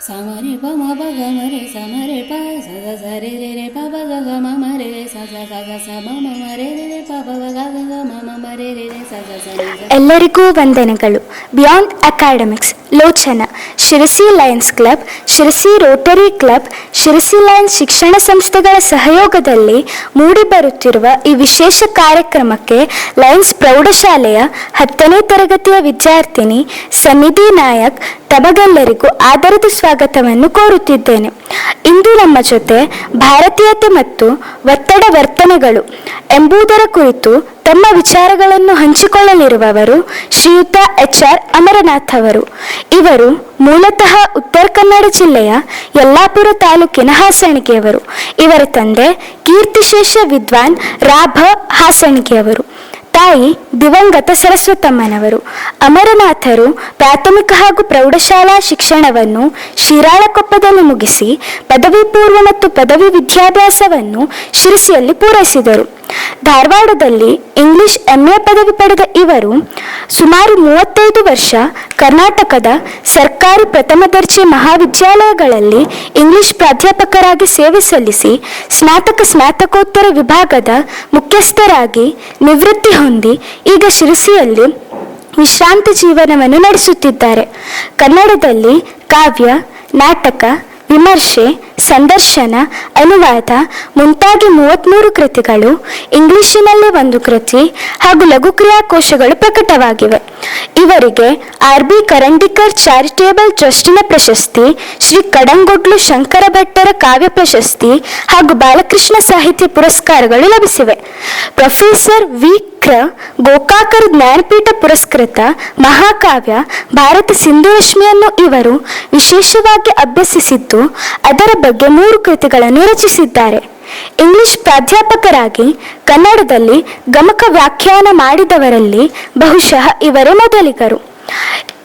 Samare pa ma pa ga ma re samare pa sa sa sa re re re pa pa ga ga ma ma re re sa sa sa ga sa ma ma ma re re re pa pa ga ga ga ma ma ma re re re sa sa sa re sa. ಎಲ್ಲರಿಗೂ ವಂದನೆಗಳು. Beyond academics, Lochana, Sirsi lions club, Sirsi rotary club, Sirsi lions ಶಿಕ್ಷಣ ಸಂಸ್ಥೆಗಳ ಸಹಯೋಗದಲ್ಲಿ ಮೂಡಿಬರುತ್ತಿರುವ ಈ ವಿಶೇಷ ಕಾರ್ಯಕ್ರಮಕ್ಕೆ Lions ಪ್ರೌಢಶಾಲೆಯ 10ನೇ ತರಗತಿಯ ವಿದ್ಯಾರ್ಥಿನಿ ಸನ್ನಿಧಿ ನಾಯಕ್ ತಮಗೆಲ್ಲರಿಗೂ ಆದರದ ಸ್ವಾಗತವನ್ನು ಕೋರುತ್ತಿದ್ದೇನೆ. ಇಂದು ನಮ್ಮ ಜೊತೆ ಭಾರತೀಯತೆ ಮತ್ತು ಒತ್ತಡ ವರ್ತನೆಗಳು ಎಂಬುದರ ಕುರಿತು ತಮ್ಮ ವಿಚಾರಗಳನ್ನು ಹಂಚಿಕೊಳ್ಳಲಿರುವವರು ಶ್ರೀಯುತ HR ಅಮರನಾಥ್ ಅವರು. ಇವರು ಮೂಲತಃ ಉತ್ತರ ಕನ್ನಡ ಜಿಲ್ಲೆಯ ಯಲ್ಲಾಪುರ ತಾಲೂಕಿನ ಹಾಸಣಿಗೆಯವರು. ಇವರ ತಂದೆ ಕೀರ್ತಿಶೇಷ ವಿದ್ವಾನ್ ರಾಭ ಹಾಸಣಿಗೆಯವರು. ತಾಯಿ ದಿವಂಗತ ಸರಸ್ವತಮ್ಮನವರು. ಅಮರನಾಥರು ಪ್ರಾಥಮಿಕ ಹಾಗೂ ಪ್ರೌಢಶಾಲಾ ಶಿಕ್ಷಣವನ್ನು ಶಿರಾಳಕೊಪ್ಪದಲ್ಲಿ ಮುಗಿಸಿ ಪದವಿ ಪೂರ್ವ ಮತ್ತು ಪದವಿ ವಿದ್ಯಾಭ್ಯಾಸವನ್ನು ಶಿರಸಿಯಲ್ಲಿ ಪೂರೈಸಿದರು. ಧಾರವಾಡದಲ್ಲಿ ಇಂಗ್ಲಿಷ್ MA ಪದವಿ ಪಡೆದ ಇವರು ಸುಮಾರು 35 ವರ್ಷ ಕರ್ನಾಟಕದ ಸರ್ಕಾರಿ ಪ್ರಥಮ ದರ್ಜೆ ಮಹಾವಿದ್ಯಾಲಯಗಳಲ್ಲಿ ಇಂಗ್ಲಿಷ್ ಪ್ರಾಧ್ಯಾಪಕರಾಗಿ ಸೇವೆ ಸಲ್ಲಿಸಿ ಸ್ನಾತಕೋತ್ತರ ವಿಭಾಗದ ಮುಖ್ಯಸ್ಥರಾಗಿ ನಿವೃತ್ತಿ ಹೊಂದಿ ಈಗ ಶಿರಸಿಯಲ್ಲಿ ವಿಶ್ರಾಂತಿ ಜೀವನವನ್ನು ನಡೆಸುತ್ತಿದ್ದಾರೆ. ಕನ್ನಡದಲ್ಲಿ ಕಾವ್ಯ, ನಾಟಕ, ವಿಮರ್ಶೆ, ಸಂದರ್ಶನ, ಅನುವಾದ ಮುಂತಾಗಿ 33 ಕೃತಿಗಳು, ಇಂಗ್ಲಿಷಿನಲ್ಲಿ 1 ಕೃತಿ ಹಾಗೂ ಲಘು ಕ್ರಿಯಾಕೋಶಗಳು ಪ್ರಕಟವಾಗಿವೆ. ಇವರಿಗೆ RB ಕರಂಡಿಕರ್ ಚಾರಿಟೇಬಲ್ ಟ್ರಸ್ಟಿನ ಪ್ರಶಸ್ತಿ, ಶ್ರೀ ಕಡಂಗೊಡ್ಲು ಶಂಕರ ಭಟ್ಟರ ಕಾವ್ಯ ಪ್ರಶಸ್ತಿ ಹಾಗೂ ಬಾಲಕೃಷ್ಣ ಸಾಹಿತ್ಯ ಪುರಸ್ಕಾರಗಳು ಲಭಿಸಿವೆ. Professor V. ಕ್ರ. ಗೋಕಾಕರ್ ಜ್ಞಾನಪೀಠ ಪುರಸ್ಕೃತ ಮಹಾಕಾವ್ಯ ಭಾರತ ಸಿಂಧುರಶ್ಮಿಯನ್ನು ಇವರು ವಿಶೇಷವಾಗಿ ಅಭ್ಯಸಿಸಿದ್ದು ಅದರ ಬಗ್ಗೆ 3 ಕೃತಿಗಳನ್ನು ರಚಿಸಿದ್ದಾರೆ. ಇಂಗ್ಲಿಷ್ ಪ್ರಾಧ್ಯಾಪಕರಾಗಿ ಕನ್ನಡದಲ್ಲಿ ಗಮಕ ವ್ಯಾಖ್ಯಾನ ಮಾಡಿದವರಲ್ಲಿ ಬಹುಶಃ ಇವರೇ ಮೊದಲಿಗರು.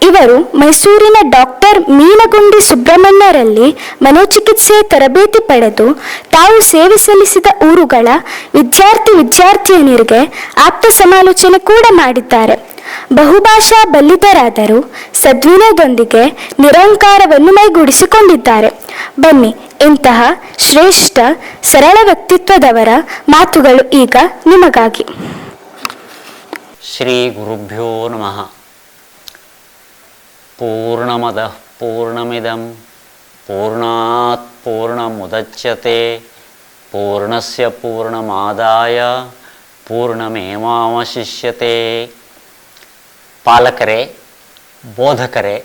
ಇವರು ಮೈಸೂರಿನ ಡಾಕ್ಟರ್ ಮೀನಗುಂಡಿ ಸುಬ್ರಹ್ಮಣ್ಯರಲ್ಲಿ ಮನೋಚಿಕಿತ್ಸೆಯ ತರಬೇತಿ ಪಡೆದು ತಾವು ಸೇವೆ ಸಲ್ಲಿಸಿದ ಊರುಗಳ ವಿದ್ಯಾರ್ಥಿನಿಯರಿಗೆ ಆಪ್ತ ಸಮಾಲೋಚನೆ ಕೂಡ ಮಾಡಿದ್ದಾರೆ. ಬಹುಭಾಷಾ ಬಲ್ಲಿದರಾದರೂ ಸದ್ವಿನಯದೊಂದಿಗೆ ನಿರಂಕಾರವನ್ನು ಮೈಗೂಡಿಸಿಕೊಂಡಿದ್ದಾರೆ. ಬನ್ನಿ, ಇಂತಹ ಶ್ರೇಷ್ಠ ಸರಳ ವ್ಯಕ್ತಿತ್ವದವರ ಮಾತುಗಳು ಈಗ ನಿಮಗಾಗಿ. ಶ್ರೀ ಗುರುಭ್ಯೋ ನಮಃ. ಪೂರ್ಣಮದಃ ಪೂರ್ಣಮಿದಂ ಪೂರ್ಣಾತ್ ಪೂರ್ಣಮುದಚ್ಯತೆ ಪೂರ್ಣಸ್ಯ ಪೂರ್ಣಮಾದಾಯ ಪೂರ್ಣಮೇವಾವಶಿಷ್ಯತೆ. ಪಾಲಕರೇ, ಬೋಧಕರೇ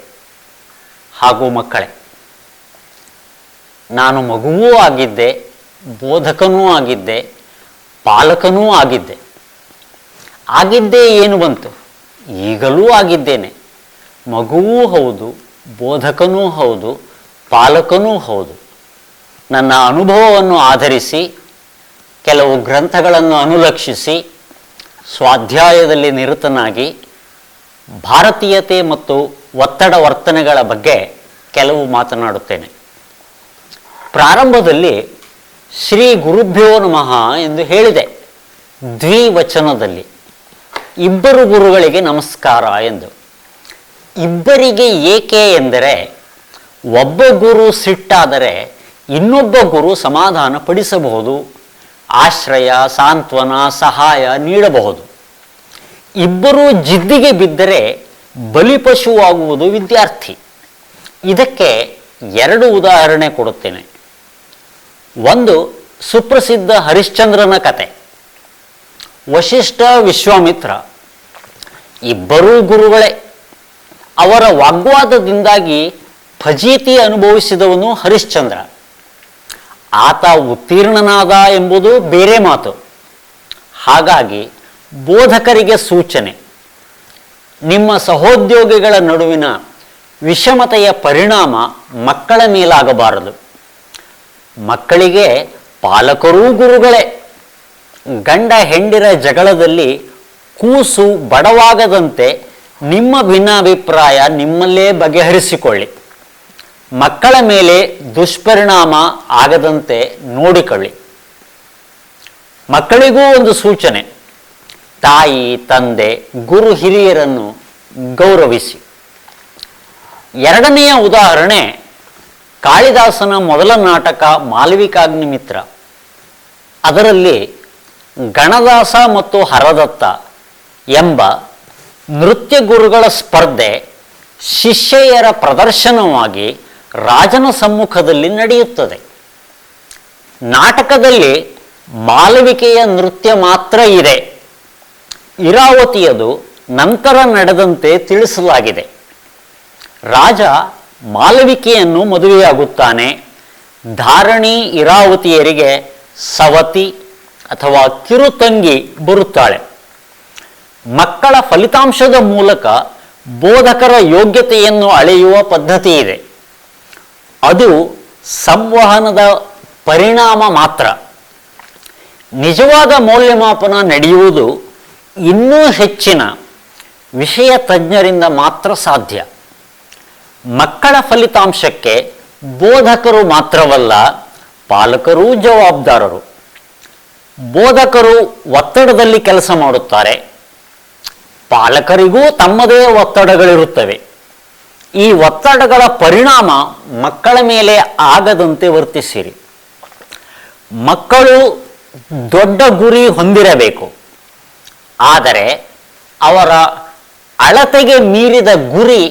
ಹಾಗೂ ಮಕ್ಕಳೇ, ನಾನು ಮಗುವೂ ಆಗಿದ್ದೆ, ಬೋಧಕನೂ ಆಗಿದ್ದೆ, ಪಾಲಕನೂ ಆಗಿದ್ದೆ ಏನು ಬಂತು, ಈಗಲೂ ಆಗಿದ್ದೇನೆ. ಮಗುವೂ ಹೌದು, ಬೋಧಕನೂ ಹೌದು, ಪಾಲಕನೂ ಹೌದು. ನನ್ನ ಅನುಭವವನ್ನು ಆಧರಿಸಿ ಕೆಲವು ಗ್ರಂಥಗಳನ್ನು ಅನುಲಕ್ಷಿಸಿ ಸ್ವಾಧ್ಯಾಯದಲ್ಲಿ ನಿರತನಾಗಿ ಭಾರತೀಯತೆ ಮತ್ತು ಒತ್ತಡ ವರ್ತನೆಗಳ ಬಗ್ಗೆ ಕೆಲವು ಮಾತನಾಡುತ್ತೇನೆ. ಪ್ರಾರಂಭದಲ್ಲಿ ಶ್ರೀ ಗುರುಭ್ಯೋ ನಮಃ ಎಂದು ಹೇಳಿದೆ, ದ್ವಿವಚನದಲ್ಲಿ. ಇಬ್ಬರು ಗುರುಗಳಿಗೆ ನಮಸ್ಕಾರ ಎಂದು. ಇಬ್ಬರಿಗೆ ಏಕೆ ಎಂದರೆ, ಒಬ್ಬ ಗುರು ಸಿಟ್ಟಾದರೆ ಇನ್ನೊಬ್ಬ ಗುರು ಸಮಾಧಾನ ಪಡಿಸಬಹುದು, ಆಶ್ರಯ, ಸಾಂತ್ವನ, ಸಹಾಯ ನೀಡಬಹುದು. ಇಬ್ಬರೂ ಜಿದ್ದಿಗೆ ಬಿದ್ದರೆ ಬಲಿಪಶುವಾಗುವುದು ವಿದ್ಯಾರ್ಥಿ. ಇದಕ್ಕೆ 2 ಉದಾಹರಣೆ ಕೊಡುತ್ತೇನೆ. ಒಂದು ಸುಪ್ರಸಿದ್ಧ ಹರಿಶ್ಚಂದ್ರನ ಕತೆ. ವಶಿಷ್ಠ, ವಿಶ್ವಾಮಿತ್ರ ಇಬ್ಬರೂ ಗುರುಗಳೇ. ಅವರ ವಾಗ್ವಾದದಿಂದಾಗಿ ಫಜೀತಿ ಅನುಭವಿಸಿದವನು ಹರಿಶ್ಚಂದ್ರ. ಆತ ಉತ್ತೀರ್ಣನಾದ ಎಂಬುದು ಬೇರೆ ಮಾತು. ಹಾಗಾಗಿ ಬೋಧಕರಿಗೆ ಸೂಚನೆ, ನಿಮ್ಮ ಸಹೋದ್ಯೋಗಿಗಳ ನಡುವಿನ ವಿಷಮತೆಯ ಪರಿಣಾಮ ಮಕ್ಕಳ ಮೇಲಾಗಬಾರದು. ಮಕ್ಕಳಿಗೆ ಪಾಲಕರೂ ಗುರುಗಳೇ. ಗಂಡ ಹೆಂಡಿರ ಜಗಳದಲ್ಲಿ ಕೂಸು ಬಡವಾಗದಂತೆ ನಿಮ್ಮ ಭಿನ್ನಾಭಿಪ್ರಾಯ ನಿಮ್ಮಲ್ಲೇ ಬಗೆಹರಿಸಿಕೊಳ್ಳಿ. ಮಕ್ಕಳ ಮೇಲೆ ದುಷ್ಪರಿಣಾಮ ಆಗದಂತೆ ನೋಡಿಕೊಳ್ಳಿ. ಮಕ್ಕಳಿಗೂ ಒಂದು ಸೂಚನೆ, ತಾಯಿ, ತಂದೆ, ಗುರು ಹಿರಿಯರನ್ನು ಗೌರವಿಸಿ. ಎರಡನೆಯ ಉದಾಹರಣೆ ಕಾಳಿದಾಸನ ಮೊದಲ ನಾಟಕ ಮಾಲವಿಕಾಗ್ನಿಮಿತ್ರ. ಅದರಲ್ಲಿ ಗಣದಾಸ ಮತ್ತು ಹರದತ್ತ ಎಂಬ ನೃತ್ಯ ಗುರುಗಳ ಸ್ಪರ್ಧೆ ಶಿಷ್ಯೆಯರ ಪ್ರದರ್ಶನವಾಗಿ ರಾಜನ ಸಮ್ಮುಖದಲ್ಲಿ ನಡೆಯುತ್ತದೆ. ನಾಟಕದಲ್ಲಿ ಮಾಲವಿಕೆಯ ನೃತ್ಯ ಮಾತ್ರ ಇದೆ, ಇರಾವತಿಯದು ನಂತರ ನಡೆದಂತೆ ತಿಳಿಸಲಾಗಿದೆ. ರಾಜ ಮಾಲವಿಕೆಯನ್ನು ಮದುವೆಯಾಗುತ್ತಾನೆ. ಧಾರಣಿ ಇರಾವತಿಯರಿಗೆ ಸವತಿ ಅಥವಾ ಕಿರುತಂಗಿ ಬರುತ್ತಾಳೆ. ಮಕ್ಕಳ ಫಲಿತಾಂಶದ ಮೂಲಕ ಬೋಧಕರ ಯೋಗ್ಯತೆಯನ್ನು ಅಳೆಯುವ ಪದ್ಧತಿ ಇದೆ. ಅದು ಸಂವಹನದ ಪರಿಣಾಮ ಮಾತ್ರ. ನಿಜವಾದ ಮೌಲ್ಯಮಾಪನ ನಡೆಯುವುದು ಇನ್ನೂ ಹೆಚ್ಚಿನ ವಿಷಯ ತಜ್ಞರಿಂದ ಮಾತ್ರ ಸಾಧ್ಯ. ಮಕ್ಕಳ ಫಲಿತಾಂಶಕ್ಕೆ ಬೋಧಕರು ಮಾತ್ರವಲ್ಲ, ಪಾಲಕರೂ ಜವಾಬ್ದಾರರು. ಬೋಧಕರು ಒತ್ತಡದಲ್ಲಿ ಕೆಲಸ ಮಾಡುತ್ತಾರೆ, ಪಾಲಕರಿಗೂ ತಮ್ಮದೇ ಒತ್ತಡಗಳಿರುತ್ತವೆ. ಈ ಒತ್ತಡಗಳ ಪರಿಣಾಮ ಮಕ್ಕಳ ಮೇಲೆ ಆಗದಂತೆ ವರ್ತಿಸಿರಿ. ಮಕ್ಕಳು ದೊಡ್ಡ ಗುರಿ ಹೊಂದಿರಬೇಕು, ಆದರೆ ಅವರ ಅಳತೆಗೆ ಮೀರಿದ ಗುರಿ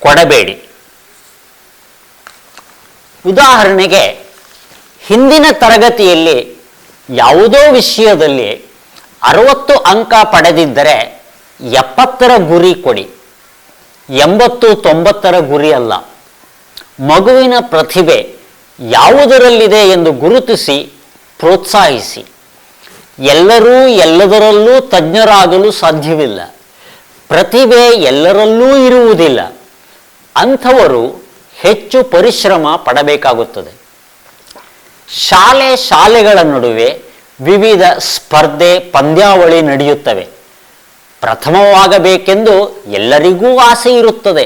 ಕೊಡಬೇಡಿ. ಉದಾಹರಣೆಗೆ, ಹಿಂದಿನ ತರಗತಿಯಲ್ಲಿ ಯಾವುದೋ ವಿಷಯದಲ್ಲಿ 60 ಅಂಕ ಪಡೆದಿದ್ದರೆ 70ರ ಗುರಿ ಕೊಡಿ, 80-90ರ ಗುರಿ ಅಲ್ಲ. ಮಗುವಿನ ಪ್ರತಿಭೆ ಯಾವುದರಲ್ಲಿದೆ ಎಂದು ಗುರುತಿಸಿ ಪ್ರೋತ್ಸಾಹಿಸಿ. ಎಲ್ಲರೂ ಎಲ್ಲದರಲ್ಲೂ ತಜ್ಞರಾಗಲು ಸಾಧ್ಯವಿಲ್ಲ. ಪ್ರತಿಭೆ ಎಲ್ಲರಲ್ಲೂ ಇರುವುದಿಲ್ಲ. ಅಂಥವರು ಹೆಚ್ಚು ಪರಿಶ್ರಮ ಪಡಬೇಕಾಗುತ್ತದೆ. ಶಾಲೆಗಳ ನಡುವೆ ವಿವಿಧ ಸ್ಪರ್ಧೆ ಪಂದ್ಯಾವಳಿ ನಡೆಯುತ್ತವೆ. ಪ್ರಥಮವಾಗಬೇಕೆಂದು ಎಲ್ಲರಿಗೂ ಆಸೆ ಇರುತ್ತದೆ.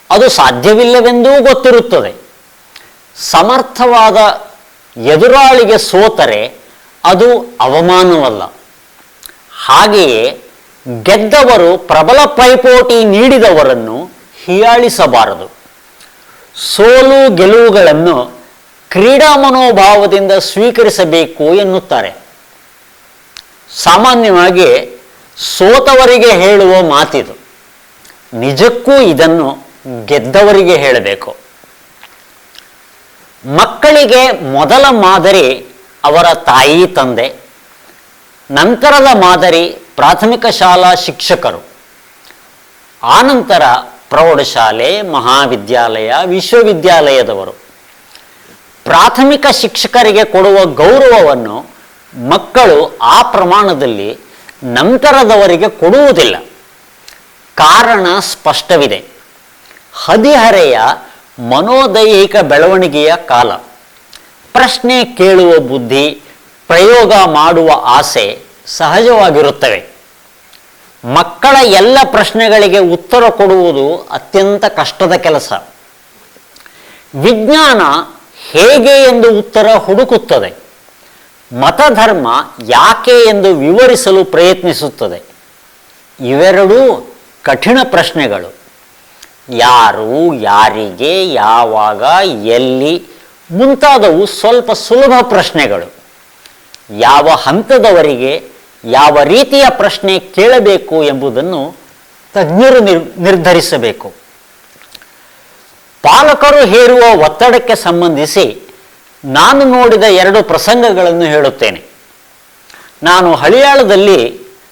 ಅದು ಸಾಧ್ಯವಿಲ್ಲವೆಂದೂ ಗೊತ್ತಿರುತ್ತದೆ. ಸಮರ್ಥವಾದ ಎದುರಾಳಿಗೆ ಸೋತರೆ ಅದು ಅವಮಾನವಲ್ಲ. ಹಾಗೆಯೇ ಗೆದ್ದವರು ಪ್ರಬಲ ಪೈಪೋಟಿ ನೀಡಿದವರನ್ನು ಹೀಯಾಳಿಸಬಾರದು. ಸೋಲು ಗೆಲುವುಗಳನ್ನು ಕ್ರೀಡಾ ಮನೋಭಾವದಿಂದ ಸ್ವೀಕರಿಸಬೇಕು ಎನ್ನುತ್ತಾರೆ. ಸಾಮಾನ್ಯವಾಗಿ ಸೋತವರಿಗೆ ಹೇಳುವ ಮಾತಿದು. ನಿಜಕ್ಕೂ ಇದನ್ನು ಗೆದ್ದವರಿಗೆ ಹೇಳಬೇಕು. ಮಕ್ಕಳಿಗೆ ಮೊದಲ ಮಾದರಿ ಅವರ ತಾಯಿ ತಂದೆ, ನಂತರದ ಮಾದರಿ ಪ್ರಾಥಮಿಕ ಶಾಲಾ ಶಿಕ್ಷಕರು, ಆನಂತರ ಪ್ರೌಢಶಾಲೆ, ಮಹಾವಿದ್ಯಾಲಯ, ವಿಶ್ವವಿದ್ಯಾಲಯದವರು. ಪ್ರಾಥಮಿಕ ಶಿಕ್ಷಕರಿಗೆ ಕೊಡುವ ಗೌರವವನ್ನು ಮಕ್ಕಳು ಆ ಪ್ರಮಾಣದಲ್ಲಿ ನಂತರದವರಿಗೆ ಕೊಡುವುದಿಲ್ಲ. ಕಾರಣ ಸ್ಪಷ್ಟವಿದೆ. ಹದಿಹರೆಯ ಮನೋದೈಹಿಕ ಬೆಳವಣಿಗೆಯ ಕಾಲ. ಪ್ರಶ್ನೆ ಕೇಳುವ ಬುದ್ಧಿ, ಪ್ರಯೋಗ ಮಾಡುವ ಆಸೆ ಸಹಜವಾಗಿರುತ್ತವೆ. ಮಕ್ಕಳ ಎಲ್ಲ ಪ್ರಶ್ನೆಗಳಿಗೆ ಉತ್ತರ ಕೊಡುವುದು ಅತ್ಯಂತ ಕಷ್ಟದ ಕೆಲಸ. ವಿಜ್ಞಾನ ಹೇಗೆ ಎಂದು ಉತ್ತರ ಹುಡುಕುತ್ತದೆ. ಮತಧರ್ಮ ಯಾಕೆ ಎಂದು ವಿವರಿಸಲು ಪ್ರಯತ್ನಿಸುತ್ತದೆ. ಇವೆರಡೂ ಕಠಿಣ ಪ್ರಶ್ನೆಗಳು. ಯಾರು, ಯಾರಿಗೆ, ಯಾವಾಗ, ಎಲ್ಲಿ ಮುಂತಾದವು ಸ್ವಲ್ಪ ಸುಲಭ ಪ್ರಶ್ನೆಗಳು. ಯಾವ ಹಂತದವರಿಗೆ ಯಾವ ರೀತಿಯ ಪ್ರಶ್ನೆ ಕೇಳಬೇಕು ಎಂಬುದನ್ನು ತಜ್ಞರು ನಿರ್ಧರಿಸಬೇಕು. ಪಾಲಕರು ಹೇರುವ ಒತ್ತಡಕ್ಕೆ ಸಂಬಂಧಿಸಿ ನಾನು ನೋಡಿದ 2 ಪ್ರಸಂಗಗಳನ್ನು ಹೇಳುತ್ತೇನೆ. ನಾನು ಹಳಿಯಾಳದಲ್ಲಿ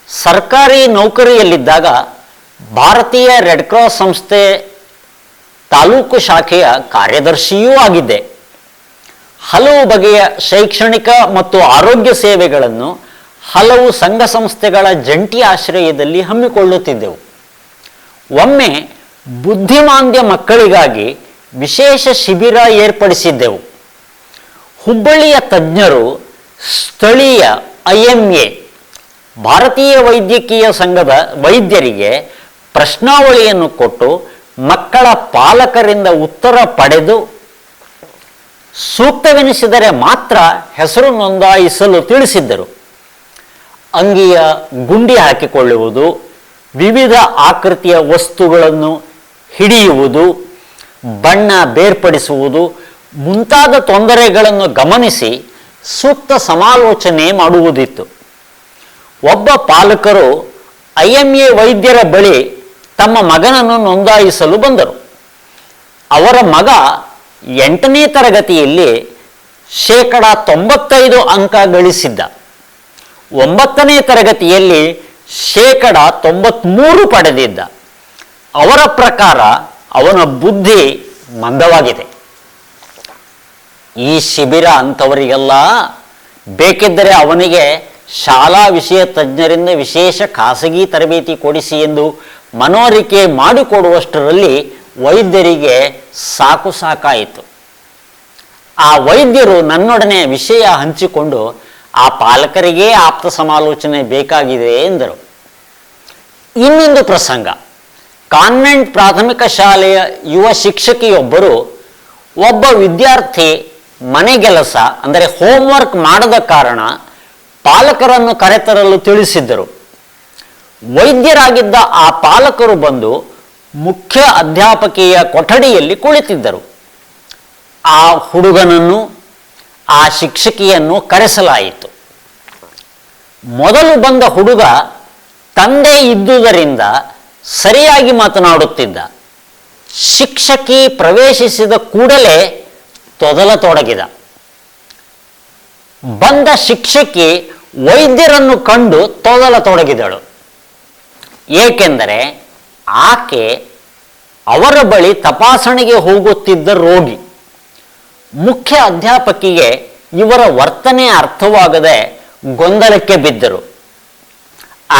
ಸರ್ಕಾರಿ ನೌಕರಿಯಲ್ಲಿದ್ದಾಗ ಭಾರತೀಯ ರೆಡ್ ಕ್ರಾಸ್ ಸಂಸ್ಥೆ ತಾಲೂಕು ಶಾಖೆಯ ಕಾರ್ಯದರ್ಶಿಯೂ ಆಗಿದ್ದೆ. ಹಲವು ಬಗೆಯ ಶೈಕ್ಷಣಿಕ ಮತ್ತು ಆರೋಗ್ಯ ಸೇವೆಗಳನ್ನು ಹಲವು ಸಂಘ ಸಂಸ್ಥೆಗಳ ಜಂಟಿ ಆಶ್ರಯದಲ್ಲಿ ಹಮ್ಮಿಕೊಳ್ಳುತ್ತಿದ್ದೆವು. ಒಮ್ಮೆ ಬುದ್ಧಿಮಾಂದ್ಯ ಮಕ್ಕಳಿಗಾಗಿ ವಿಶೇಷ ಶಿಬಿರ ಏರ್ಪಡಿಸಿದ್ದೆವು. ಹುಬ್ಬಳ್ಳಿಯ ತಜ್ಞರು ಸ್ಥಳೀಯ IMA ಭಾರತೀಯ ವೈದ್ಯಕೀಯ ಸಂಘದ ವೈದ್ಯರಿಗೆ ಪ್ರಶ್ನಾವಳಿಯನ್ನು ಕೊಟ್ಟು ಮಕ್ಕಳ ಪಾಲಕರಿಂದ ಉತ್ತರ ಪಡೆದು ಸೂಕ್ತವೆನಿಸಿದರೆ ಮಾತ್ರ ಹೆಸರು ನೋಂದಾಯಿಸಲು ತಿಳಿಸಿದ್ದರು. ಅಂಗಿಯ ಗುಂಡಿ ಹಾಕಿಕೊಳ್ಳುವುದು, ವಿವಿಧ ಆಕೃತಿಯ ವಸ್ತುಗಳನ್ನು ಹಿಡಿಯುವುದು, ಬಣ್ಣ ಬೇರ್ಪಡಿಸುವುದು ಮುಂತಾದ ತೊಂದರೆಗಳನ್ನು ಗಮನಿಸಿ ಸೂಕ್ತ ಸಮಾಲೋಚನೆ ಮಾಡುವುದಿತ್ತು. ಒಬ್ಬ ಪಾಲಕರು IMA ವೈದ್ಯರ ಬಳಿ ತಮ್ಮ ಮಗನನ್ನು ನೋಂದಾಯಿಸಲು ಬಂದರು. ಅವರ ಮಗ 8ನೇ ತರಗತಿಯಲ್ಲಿ 95% ಅಂಕ ಗಳಿಸಿದ್ದ. 9ನೇ ತರಗತಿಯಲ್ಲಿ 93% ಪಡೆದಿದ್ದ. ಅವರ ಪ್ರಕಾರ ಅವನ ಬುದ್ಧಿ ಮಂದವಾಗಿದೆ. ಈ ಶಿಬಿರ ಅಂಥವರಿಗೆಲ್ಲ ಬೇಕಿದ್ದರೆ ಅವನಿಗೆ ಶಾಲಾ ವಿಷಯ ತಜ್ಞರಿಂದ ವಿಶೇಷ ಖಾಸಗಿ ತರಬೇತಿ ಕೊಡಿಸಿ ಎಂದು ಮನವರಿಕೆ ಮಾಡಿಕೊಡುವಷ್ಟರಲ್ಲಿ ವೈದ್ಯರಿಗೆ ಸಾಕಾಯಿತು. ಆ ವೈದ್ಯರು ನನ್ನೊಡನೆ ವಿಷಯ ಹಂಚಿಕೊಂಡು ಆ ಪಾಲಕರಿಗೆ ಆಪ್ತ ಸಮಾಲೋಚನೆ ಬೇಕಾಗಿದೆ ಎಂದರು. ಇನ್ನೊಂದು ಪ್ರಸಂಗ, ಕಾನ್ವೆಂಟ್ ಪ್ರಾಥಮಿಕ ಶಾಲೆಯ ಯುವ ಶಿಕ್ಷಕಿಯೊಬ್ಬರು ಒಬ್ಬ ವಿದ್ಯಾರ್ಥಿ ಮನೆಗೆಲಸ ಅಂದರೆ ಹೋಮ್ವರ್ಕ್ ಮಾಡದ ಕಾರಣ ಪಾಲಕರನ್ನು ಕರೆತರಲು ತಿಳಿಸಿದ್ದರು. ವೈದ್ಯರಾಗಿದ್ದ ಆ ಪಾಲಕರು ಬಂದು ಮುಖ್ಯ ಅಧ್ಯಾಪಕಿಯ ಕೊಠಡಿಯಲ್ಲಿ ಕುಳಿತಿದ್ದರು. ಆ ಹುಡುಗನನ್ನು ಆ ಶಿಕ್ಷಕಿಯನ್ನು ಕರೆಸಲಾಯಿತು. ಮೊದಲು ಬಂದ ಹುಡುಗ ತಂದೆ ಇದ್ದುದರಿಂದ ಸರಿಯಾಗಿ ಮಾತನಾಡುತ್ತಿದ್ದ. ಶಿಕ್ಷಕಿ ಪ್ರವೇಶಿಸಿದ ಕೂಡಲೇ ತೊದಲತೊಡಗಿದ. ಬಂದ ಶಿಕ್ಷಕಿ ವೈದ್ಯರನ್ನು ಕಂಡು ತೊದಲತೊಡಗಿದಳು. ಏಕೆಂದರೆ ಆಕೆ ಅವರ ಬಳಿ ತಪಾಸಣೆಗೆ ಹೋಗುತ್ತಿದ್ದ ರೋಗಿ. ಮುಖ್ಯ ಅಧ್ಯಾಪಕಿಗೆ ಇವರ ವರ್ತನೆ ಅರ್ಥವಾಗದೆ ಗೊಂದಲಕ್ಕೆ ಬಿದ್ದರು.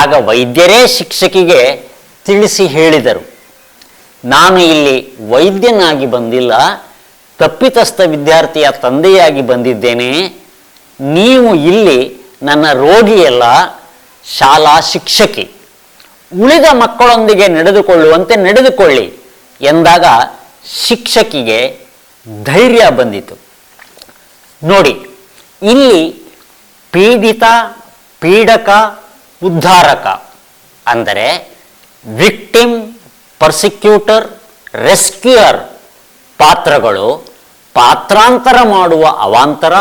ಆಗ ವೈದ್ಯರೇ ಶಿಕ್ಷಕಿಗೆ ತಿಳಿಸಿ ಹೇಳಿದರು, ನಾನು ಇಲ್ಲಿ ವೈದ್ಯನಾಗಿ ಬಂದಿಲ್ಲ, ತಪ್ಪಿತಸ್ಥ ವಿದ್ಯಾರ್ಥಿಯ ತಂದೆಯಾಗಿ ಬಂದಿದ್ದೇನೆ. ನೀವು ಇಲ್ಲಿ ನನ್ನ ರೋಗಿಯಲ್ಲ, ಶಾಲಾ ಶಿಕ್ಷಕಿ. ಉಳಿದ ಮಕ್ಕಳೊಂದಿಗೆ ನಡೆದುಕೊಳ್ಳುವಂತೆ ನಡೆದುಕೊಳ್ಳಿ ಎಂದಾಗ ಶಿಕ್ಷಕಿಗೆ ಧೈರ್ಯ ಬಂದಿತು. ನೋಡಿ, ಇಲ್ಲಿ ಪೀಡಿತ, ಪೀಡಕ, ಉದ್ಧಾರಕ ಅಂದರೆ ವಿಕ್ಟಿಮ್, ಪರ್ಸಿಕ್ಯೂಟರ್, ರೆಸ್ಕ್ಯೂಯರ್ ಪಾತ್ರಗಳು ಪಾತ್ರಾಂತರ ಮಾಡುವ ಅವಾಂತರ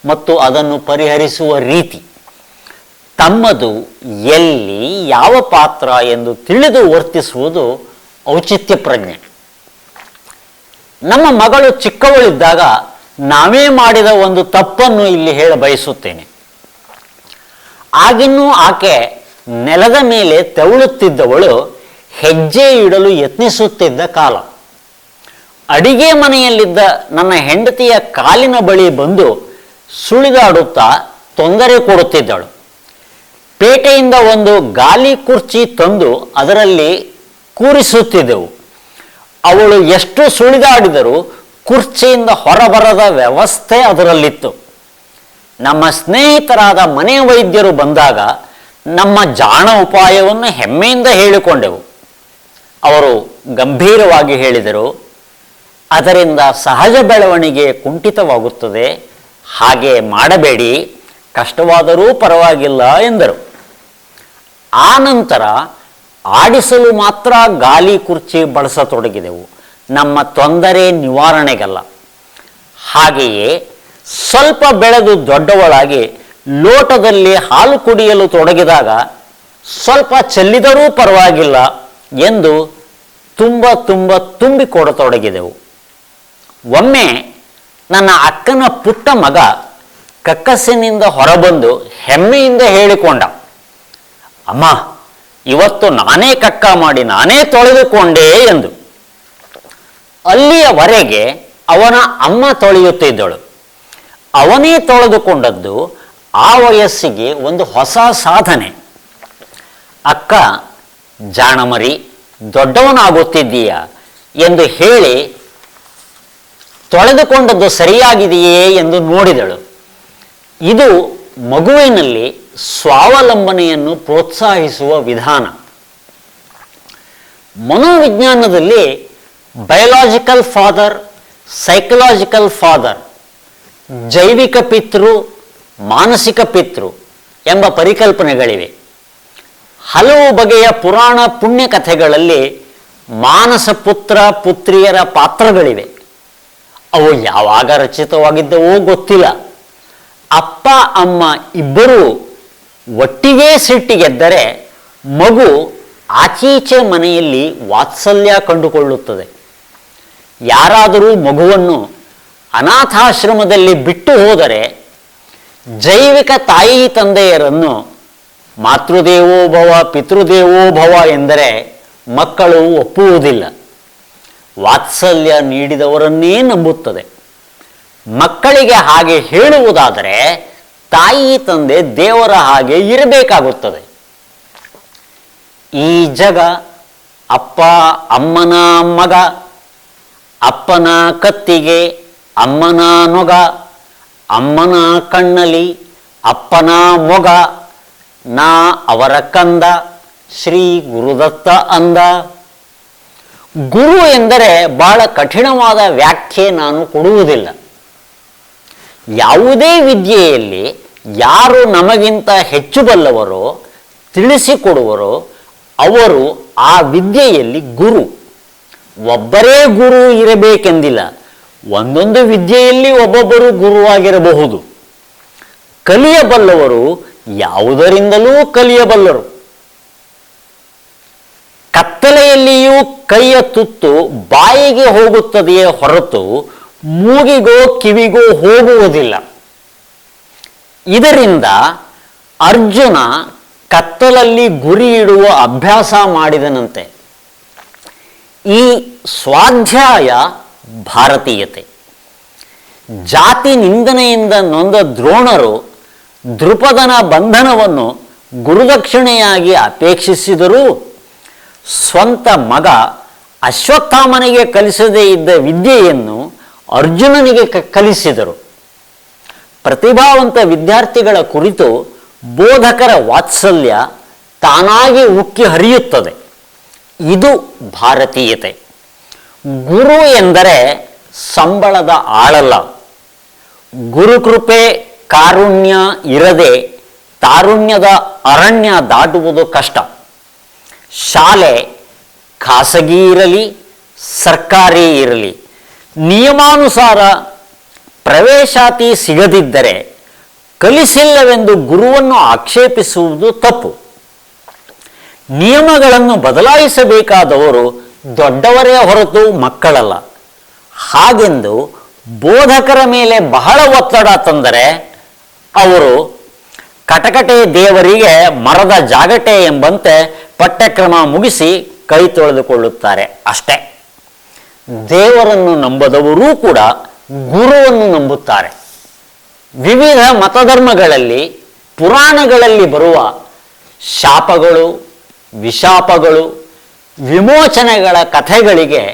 ಮತ್ತು ಅದನ್ನು ಪರಿಹರಿಸುವ ರೀತಿ. ತಮ್ಮದು ಎಲ್ಲಿ ಯಾವ ಪಾತ್ರ ಎಂದು ತಿಳಿದು ವರ್ತಿಸುವುದು ಔಚಿತ್ಯ ಪ್ರಜ್ಞೆ. ನಮ್ಮ ಮಗಳು ಚಿಕ್ಕವಳಿದ್ದಾಗ ನಾವೇ ಮಾಡಿದ ಒಂದು ತಪ್ಪನ್ನು ಇಲ್ಲಿ ಹೇಳ ಬಯಸುತ್ತೇನೆ. ಆಗಿನ್ನೂ ಆಕೆ ನೆಲದ ಮೇಲೆ ತೆವಳುತ್ತಿದ್ದವಳು ಹೆಜ್ಜೆ ಇಡಲು ಯತ್ನಿಸುತ್ತಿದ್ದ ಕಾಲ. ಅಡಿಗೆ ಮನೆಯಲ್ಲಿದ್ದ ನನ್ನ ಹೆಂಡತಿಯ ಕಾಲಿನ ಬಳಿ ಬಂದು ಸುಳಿದಾಡುತ್ತಾ ತೊಂದರೆ ಕೊಡುತ್ತಿದ್ದಳು. ಪೇಟೆಯಿಂದ ಒಂದು ಗಾಲಿ ಕುರ್ಚಿ ತಂದು ಅದರಲ್ಲಿ ಕೂರಿಸುತ್ತಿದ್ದೆವು. ಅವಳು ಎಷ್ಟು ಸುಳಿದಾಡಿದರೂ ಕುರ್ಚಿಯಿಂದ ಹೊರಬರದ ವ್ಯವಸ್ಥೆ ಅದರಲ್ಲಿತ್ತು. ನಮ್ಮ ಸ್ನೇಹಿತರಾದ ಮನೆ ವೈದ್ಯರು ಬಂದಾಗ ನಮ್ಮ ಜಾಣ ಉಪಾಯವನ್ನು ಹೆಮ್ಮೆಯಿಂದ ಹೇಳಿಕೊಂಡೆವು. ಅವರು ಗಂಭೀರವಾಗಿ ಹೇಳಿದರು, ಅದರಿಂದ ಸಹಜ ಬೆಳವಣಿಗೆ ಕುಂಠಿತವಾಗುತ್ತದೆ, ಹಾಗೆ ಮಾಡಬೇಡಿ, ಕಷ್ಟವಾದರೂ ಪರವಾಗಿಲ್ಲ ಎಂದರು. ಆ ನಂತರ ಆಡಿಸಲು ಮಾತ್ರ ಗಾಲಿ ಕುರ್ಚಿ ಬಳಸತೊಡಗಿದೆವು, ನಮ್ಮ ತೊಂದರೆ ನಿವಾರಣೆಗಲ್ಲ. ಹಾಗೆಯೇ ಸ್ವಲ್ಪ ಬೆಳೆದು ದೊಡ್ಡವಳಾಗಿ ಲೋಟದಲ್ಲಿ ಹಾಲು ಕುಡಿಯಲು ತೊಡಗಿದಾಗ ಸ್ವಲ್ಪ ಚೆಲ್ಲಿದರೂ ಪರವಾಗಿಲ್ಲ ಎಂದು ತುಂಬಿಕೊಡತೊಡಗಿದೆವು. ಒಮ್ಮೆ ನನ್ನ ಅಕ್ಕನ ಪುಟ್ಟ ಮಗ ಕಕ್ಕಸ್ಸಿನಿಂದ ಹೊರಬಂದು ಹೆಮ್ಮೆಯಿಂದ ಹೇಳಿಕೊಂಡ, ಅಮ್ಮ, ಇವತ್ತು ನಾನೇ ಕಕ್ಕ ಮಾಡಿ ನಾನೇ ತೊಳೆದುಕೊಂಡೆ ಎಂದು. ಅಲ್ಲಿಯವರೆಗೆ ಅವನ ಅಮ್ಮ ತೊಳೆಯುತ್ತಿದ್ದಳು. ಅವನೇ ತೊಳೆದುಕೊಂಡದ್ದು ಆ ವಯಸ್ಸಿಗೆ ಒಂದು ಹೊಸ ಸಾಧನೆ. ಅಕ್ಕ, ಜಾಣಮರಿ, ದೊಡ್ಡವನಾಗುತ್ತಿದ್ದೀಯ ಎಂದು ಹೇಳಿ ತೊಳೆದುಕೊಂಡದ್ದು ಸರಿಯಾಗಿದೆಯೇ ಎಂದು ನೋಡಿದಳು. ಇದು ಮಗುವಿನಲ್ಲಿ ಸ್ವಾವಲಂಬನೆಯನ್ನು ಪ್ರೋತ್ಸಾಹಿಸುವ ವಿಧಾನ. ಮನೋವಿಜ್ಞಾನದಲ್ಲಿ ಬಯೋಲಾಜಿಕಲ್ ಫಾದರ್, ಸೈಕಲಾಜಿಕಲ್ ಫಾದರ್, ಜೈವಿಕ ಪಿತೃ, ಮಾನಸಿಕ ಪಿತೃ ಎಂಬ ಪರಿಕಲ್ಪನೆಗಳಿವೆ. ಹಲವು ಬಗೆಯ ಪುರಾಣ ಪುಣ್ಯಕಥೆಗಳಲ್ಲಿ ಮಾನಸ ಪುತ್ರ ಪುತ್ರಿಯರ ಪಾತ್ರಗಳಿವೆ. ಅವು ಯಾವಾಗ ರಚಿತವಾಗಿದ್ದವೋ ಗೊತ್ತಿಲ್ಲ. ಅಪ್ಪ ಅಮ್ಮ ಇಬ್ಬರೂ ಒಟ್ಟಿಗೆ ಸಿಟ್ಟಿಗೆದ್ದರೆ ಮಗು ಆಚೀಚೆ ಮನೆಯಲ್ಲಿ ವಾತ್ಸಲ್ಯ ಕಂಡುಕೊಳ್ಳುತ್ತದೆ. ಯಾರಾದರೂ ಮಗುವನ್ನು ಅನಾಥಾಶ್ರಮದಲ್ಲಿ ಬಿಟ್ಟು ಹೋದರೆ ಜೈವಿಕ ತಾಯಿ ತಂದೆಯರನ್ನು ಮಾತೃದೇವೋಭವ ಪಿತೃದೇವೋಭವ ಎಂದರೆ ಮಕ್ಕಳು ಒಪ್ಪುವುದಿಲ್ಲ. ವಾತ್ಸಲ್ಯ ನೀಡಿದವರನ್ನೇ ನಂಬುತ್ತದೆ. ಮಕ್ಕಳಿಗೆ ಹಾಗೆ ಹೇಳುವುದಾದರೆ ತಾಯಿ ತಂದೆ ದೇವರ ಹಾಗೆ ಇರಬೇಕಾಗುತ್ತದೆ. ಈ ಜಗ ಅಪ್ಪ ಅಮ್ಮನ ಮಗ, ಅಪ್ಪನ ಕತ್ತಿಗೆ ಅಮ್ಮನ ನೊಗ, ಅಮ್ಮನ ಕಣ್ಣಲ್ಲಿ ಅಪ್ಪನ ಮೊಗ, ನಾ ಅವರ ಕಂದ ಶ್ರೀ ಗುರುದತ್ತ ಅಂದ. ಗುರು ಎಂದರೆ ಬಹಳ ಕಠಿಣವಾದ ವ್ಯಾಖ್ಯೆ ನಾನು ಕೊಡುವುದಿಲ್ಲ. ಯಾವುದೇ ವಿದ್ಯೆಯಲ್ಲಿ ಯಾರು ನಮಗಿಂತ ಹೆಚ್ಚು ಬಲ್ಲವರೋ ತಿಳಿಸಿಕೊಡುವರೋ ಅವರು ಆ ವಿದ್ಯೆಯಲ್ಲಿ ಗುರು. ಒಬ್ಬರೇ ಗುರು ಇರಬೇಕೆಂದಿಲ್ಲ. ಒಂದೊಂದು ವಿದ್ಯೆಯಲ್ಲಿ ಒಬ್ಬೊಬ್ಬರು ಗುರುವಾಗಿರಬಹುದು. ಕಲಿಯಬಲ್ಲವರು ಯಾವುದರಿಂದಲೂ ಕಲಿಯಬಲ್ಲರು. ಕತ್ತಲೆಯಲ್ಲಿಯೂ ಕೈಯ ತುತ್ತು ಬಾಯಿಗೆ ಹೋಗುತ್ತದೆಯೇ ಹೊರತು ಮೂಗಿಗೋ ಕಿವಿಗೋ ಹೋಗುವುದಿಲ್ಲ. ಇದರಿಂದ ಅರ್ಜುನ ಕತ್ತಲಲ್ಲಿ ಗುರಿ ಇಡುವ ಅಭ್ಯಾಸ ಮಾಡಿದನಂತೆ. ಈ ಸ್ವಾಧ್ಯಾಯ ಭಾರತೀಯತೆ. ಜಾತಿ ನಿಂದನೆಯಿಂದ ನೊಂದ ದ್ರೋಣರು ದೃಪದನ ಬಂಧನವನ್ನು ಗುರುದಕ್ಷಿಣೆಯಾಗಿ ಅಪೇಕ್ಷಿಸಿದರೂ ಸ್ವಂತ ಮಗ ಅಶ್ವತ್ಥಾಮನಿಗೆ ಕಲಿಸದೇ ಇದ್ದ ವಿದ್ಯೆಯನ್ನು ಅರ್ಜುನನಿಗೆ ಕಲಿಸಿದರು. ಪ್ರತಿಭಾವಂತ ವಿದ್ಯಾರ್ಥಿಗಳ ಕುರಿತು ಬೋಧಕರ ವಾತ್ಸಲ್ಯ ತಾನಾಗಿ ಉಕ್ಕಿ ಹರಿಯುತ್ತದೆ. ಇದು ಭಾರತೀಯತೆ. ಗುರು ಎಂದರೆ ಸಂಬಳದ ಆಳಲ್ಲ. ಗುರುಕೃಪೆ ಕಾರುಣ್ಯ ಇರದೆ ತಾರುಣ್ಯದ ಅರಣ್ಯ ದಾಟುವುದು ಕಷ್ಟ. ಶಾಲೆ ಖಾಸಗಿ ಇರಲಿ ಸರ್ಕಾರಿ ಇರಲಿ ನಿಯಮಾನುಸಾರ ಪ್ರವೇಶಾತಿ ಸಿಗದಿದ್ದರೆ ಕಲಿಸಿಲ್ಲವೆಂದು ಗುರುವನ್ನು ಆಕ್ಷೇಪಿಸುವುದು ತಪ್ಪು. ನಿಯಮಗಳನ್ನು ಬದಲಾಯಿಸಬೇಕಾದವರು ದೊಡ್ಡವರೇ ಹೊರತು ಮಕ್ಕಳಲ್ಲ. ಹಾಗೆಂದು ಬೋಧಕರ ಮೇಲೆ ಬಹಳ ಒತ್ತಡ ತಂದರೆ ಅವರು ಕಟಕಟೆ ದೇವರಿಗೆ ಮರದ ಜಾಗಟೆ ಎಂಬಂತೆ ಪಠ್ಯಕ್ರಮ ಮುಗಿಸಿ ಕೈ ತೊಳೆದುಕೊಳ್ಳುತ್ತಾರೆ ಅಷ್ಟೇ. ದೇವರನ್ನು ನಂಬದವರೂ ಕೂಡ ಗುರುವನ್ನು ನಂಬುತ್ತಾರೆ. ವಿವಿಧ ಮತಧರ್ಮಗಳಲ್ಲಿ ಪುರಾಣಗಳಲ್ಲಿ ಬರುವ ಶಾಪಗಳು ವಿಶಾಪಗಳು ವಿಮೋಚನೆಗಳ ಕಥೆಗಳಿಗೆ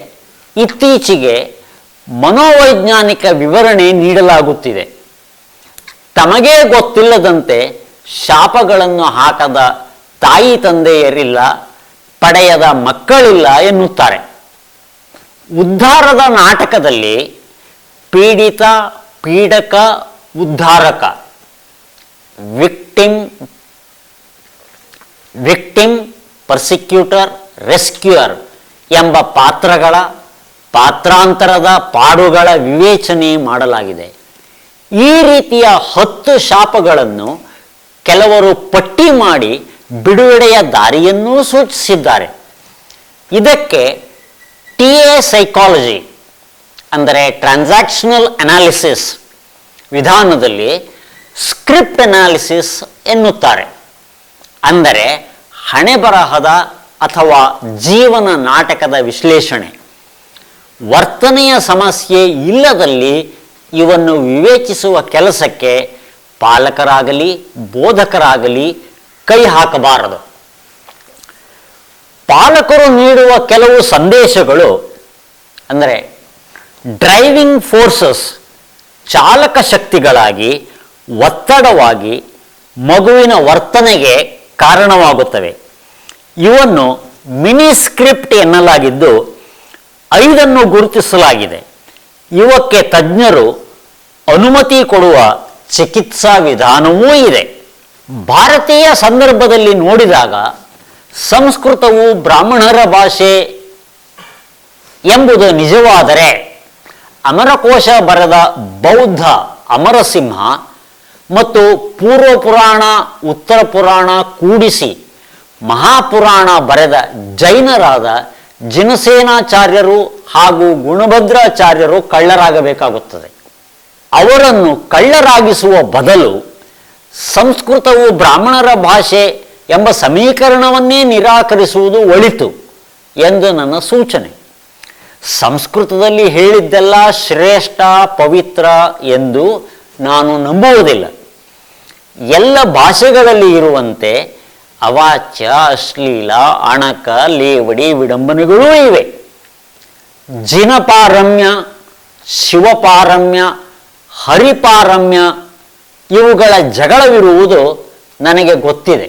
ಇತ್ತೀಚೆಗೆ ಮನೋವೈಜ್ಞಾನಿಕ ವಿವರಣೆ ನೀಡಲಾಗುತ್ತಿದೆ. ತಮಗೇ ಗೊತ್ತಿಲ್ಲದಂತೆ ಶಾಪಗಳನ್ನು ಹಾಕದ ತಾಯಿ ತಂದೆಯರಿಲ್ಲ, ಪಡೆಯದ ಮಕ್ಕಳಿಲ್ಲ ಎನ್ನುತ್ತಾರೆ. ಉದ್ಧಾರದ ನಾಟಕದಲ್ಲಿ ಪೀಡಿತ ಪೀಡಕ ಉದ್ಧಾರಕ ವಿಕ್ಟಿಮ್ ಪರ್ಸಿಕ್ಯೂಟರ್ ರೆಸ್ಕ್ಯೂಯರ್ ಎಂಬ ಪಾತ್ರಗಳ ಪಾತ್ರಾಂತರದ ಪಾಡುಗಳ ವಿವೇಚನೆ ಮಾಡಲಾಗಿದೆ. ಈ ರೀತಿಯ 10 ಶಾಪಗಳನ್ನು ಕೆಲವರು ಪಟ್ಟಿ ಮಾಡಿ ಬಿಡುಗಡೆಯ ದಾರಿಯನ್ನೂ ಸೂಚಿಸಿದ್ದಾರೆ. ಇದಕ್ಕೆ TA ಸೈಕಾಲಜಿ ಅಂದರೆ ಟ್ರಾನ್ಸಾಕ್ಷನಲ್ ಅನಾಲಿಸಿಸ್ ವಿಧಾನದಲ್ಲಿ ಸ್ಕ್ರಿಪ್ಟ್ ಅನಾಲಿಸಿಸ್ ಎನ್ನುತ್ತಾರೆ. ಅಂದರೆ ಹಣೆಬರಹದ ಅಥವಾ ಜೀವನ ನಾಟಕದ ವಿಶ್ಲೇಷಣೆ. ವರ್ತನೆಯ ಸಮಸ್ಯೆ ಇಲ್ಲದಲ್ಲಿ ಇವನ್ನು ವಿವೇಚಿಸುವ ಕೆಲಸಕ್ಕೆ ಪಾಲಕರಾಗಲಿ ಬೋಧಕರಾಗಲಿ ಕೈ ಹಾಕಬಾರದು. ಪಾಲಕರು ನೀಡುವ ಕೆಲವು ಸಂದೇಶಗಳು ಅಂದರೆ ಡ್ರೈವಿಂಗ್ ಫೋರ್ಸಸ್ ಚಾಲಕ ಶಕ್ತಿಗಳಾಗಿ ಒತ್ತಡವಾಗಿ ಮಗುವಿನ ವರ್ತನೆಗೆ ಕಾರಣವಾಗುತ್ತವೆ. ಇವನ್ನು ಮಿನಿ ಸ್ಕ್ರಿಪ್ಟ್ ಎನ್ನಲಾಗಿದ್ದು 5 ಗುರುತಿಸಲಾಗಿದೆ. ಇವಕ್ಕೆ ತಜ್ಞರು ಅನುಮತಿ ಕೊಡುವ ಚಿಕಿತ್ಸಾ ವಿಧಾನವೂ ಇದೆ. ಭಾರತೀಯ ಸಂದರ್ಭದಲ್ಲಿ ನೋಡಿದಾಗ ಸಂಸ್ಕೃತವು ಬ್ರಾಹ್ಮಣರ ಭಾಷೆ ಎಂಬುದು ನಿಜವಾದರೆ ಅಮರಕೋಶ ಬರೆದ ಬೌದ್ಧ ಅಮರಸಿಂಹ ಮತ್ತು ಪೂರ್ವ ಪುರಾಣ ಉತ್ತರ ಪುರಾಣ ಕೂಡಿಸಿ ಮಹಾಪುರಾಣ ಬರೆದ ಜೈನರಾದ ಜಿನಸೇನಾಚಾರ್ಯರು ಹಾಗೂ ಗುಣಭದ್ರಾಚಾರ್ಯರು ಕಳ್ಳರಾಗಬೇಕಾಗುತ್ತದೆ. ಅವರನ್ನು ಕಳ್ಳರಾಗಿಸುವ ಬದಲು ಸಂಸ್ಕೃತವು ಬ್ರಾಹ್ಮಣರ ಭಾಷೆ ಎಂಬ ಸಮೀಕರಣವನ್ನೇ ನಿರಾಕರಿಸುವುದು ಒಳಿತು ಎಂದು ನನ್ನ ಸೂಚನೆ. ಸಂಸ್ಕೃತದಲ್ಲಿ ಹೇಳಿದ್ದೆಲ್ಲ ಶ್ರೇಷ್ಠ ಪವಿತ್ರ ಎಂದು ನಾನು ನಂಬುವುದಿಲ್ಲ. ಎಲ್ಲ ಭಾಷೆಗಳಲ್ಲಿ ಇರುವಂತೆ ಅವಾಚ್ಯ, ಅಶ್ಲೀಲ, ಅಣಕ, ಲೇವಡಿ, ವಿಡಂಬನೆಗಳೂ ಇವೆ. ಜಿನಪಾರಮ್ಯ, ಶಿವಪಾರಮ್ಯ, ಹರಿಪಾರಮ್ಯ ಇವುಗಳ ಜಗಳವಿರುವುದು ನನಗೆ ಗೊತ್ತಿದೆ.